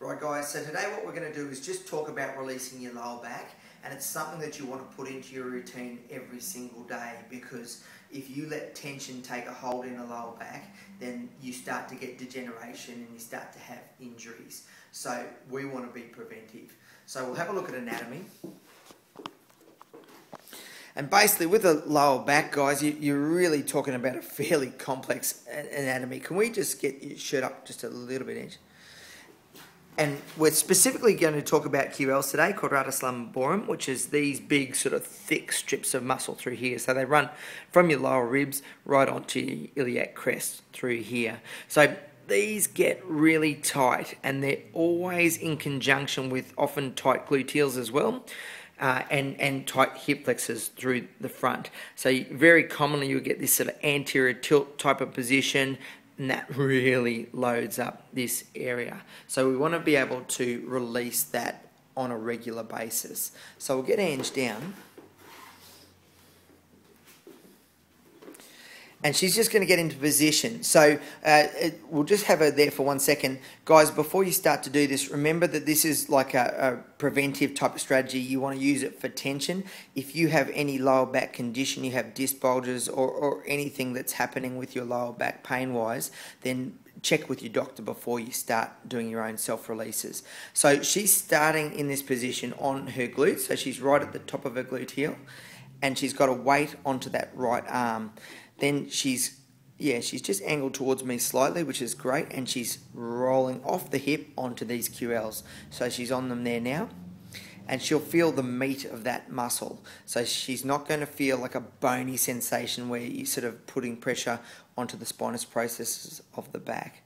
Right guys, so today what we're going to do is just talk about releasing your lower back, and it's something that you want to put into your routine every single day, because if you let tension take a hold in the lower back, then you start to get degeneration and you start to have injuries. So we want to be preventive. So we'll have a look at anatomy. And basically with the lower back, guys, you're really talking about a fairly complex anatomy. Can we just get your shirt up just a little bit, Ange? And we're specifically going to talk about QLs today, quadratus lumborum, which is these big sort of thick strips of muscle through here. So they run from your lower ribs right onto your iliac crest through here. So these get really tight, and they're always in conjunction with often tight gluteals as well. And tight hip flexors through the front. So very commonly you'll get this sort of anterior tilt type of position, and that really loads up this area. So we want to be able to release that on a regular basis. So we'll get Ange down. And she's just going to get into position. So we'll just have her there for 1 second. Guys, before you start to do this, remember that this is like a preventive type of strategy. You want to use it for tension. If you have any lower back condition, you have disc bulges or anything that's happening with your lower back pain-wise, then check with your doctor before you start doing your own self-releases. So she's starting in this position on her glutes. So she's right at the top of her gluteal, and she's got a weight onto that right arm. Then she's just angled towards me slightly, which is great, and she's rolling off the hip onto these QLs. So she's on them there now, and she'll feel the meat of that muscle. So she's not going to feel like a bony sensation where you're sort of putting pressure onto the spinous processes of the back.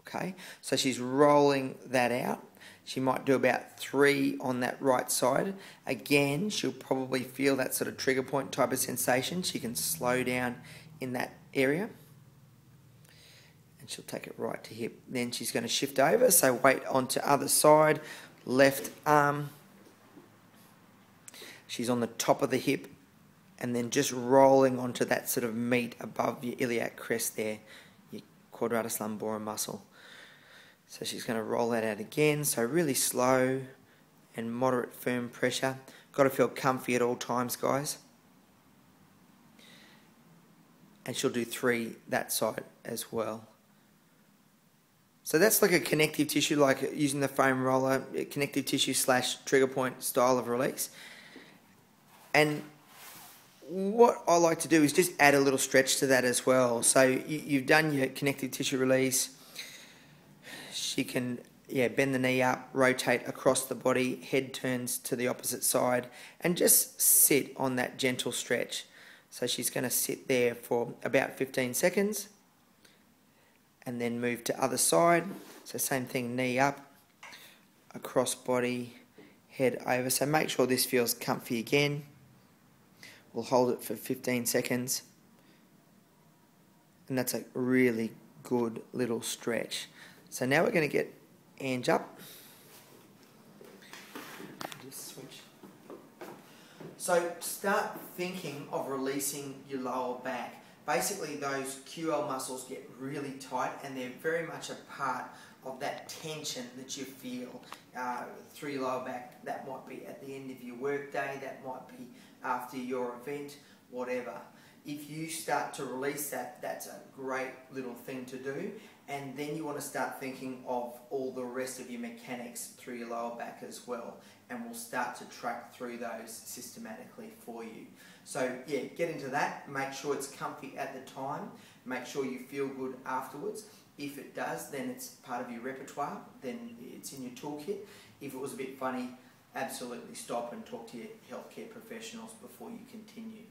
Okay, so she's rolling that out. She might do about 3 on that right side. Again, she'll probably feel that sort of trigger point type of sensation. She can slow down in that area, and she'll take it right to hip. Then she's going to shift over, so weight onto other side, left arm. She's on the top of the hip, and then just rolling onto that sort of meat above your iliac crest there, your quadratus lumborum muscle. So she's going to roll that out again, so really slow and moderate firm pressure. Got to feel comfy at all times, guys. And she'll do 3 that side as well. So that's like a connective tissue, like using the foam roller, connective tissue / trigger point style of release. And what I like to do is just add a little stretch to that as well. So you've done your connective tissue release. She can bend the knee up, rotate across the body, head turns to the opposite side, and just sit on that gentle stretch. So she's going to sit there for about 15 seconds and then move to other side. So same thing, knee up, across body, head over. So make sure this feels comfy again. We'll hold it for 15 seconds. And that's a really good little stretch. So now we're going to get Ange up. Just switch. So start thinking of releasing your lower back. Basically those QL muscles get really tight, and they're very much a part of that tension that you feel through your lower back. That might be at the end of your work day, that might be after your event, whatever. If you start to release that, that's a great little thing to do. And then you want to start thinking of all the rest of your mechanics through your lower back as well. And we'll start to track through those systematically for you. So yeah, get into that. Make sure it's comfy at the time. Make sure you feel good afterwards. If it does, then it's part of your repertoire. Then it's in your toolkit. If it was a bit funny, absolutely stop and talk to your healthcare professionals before you continue.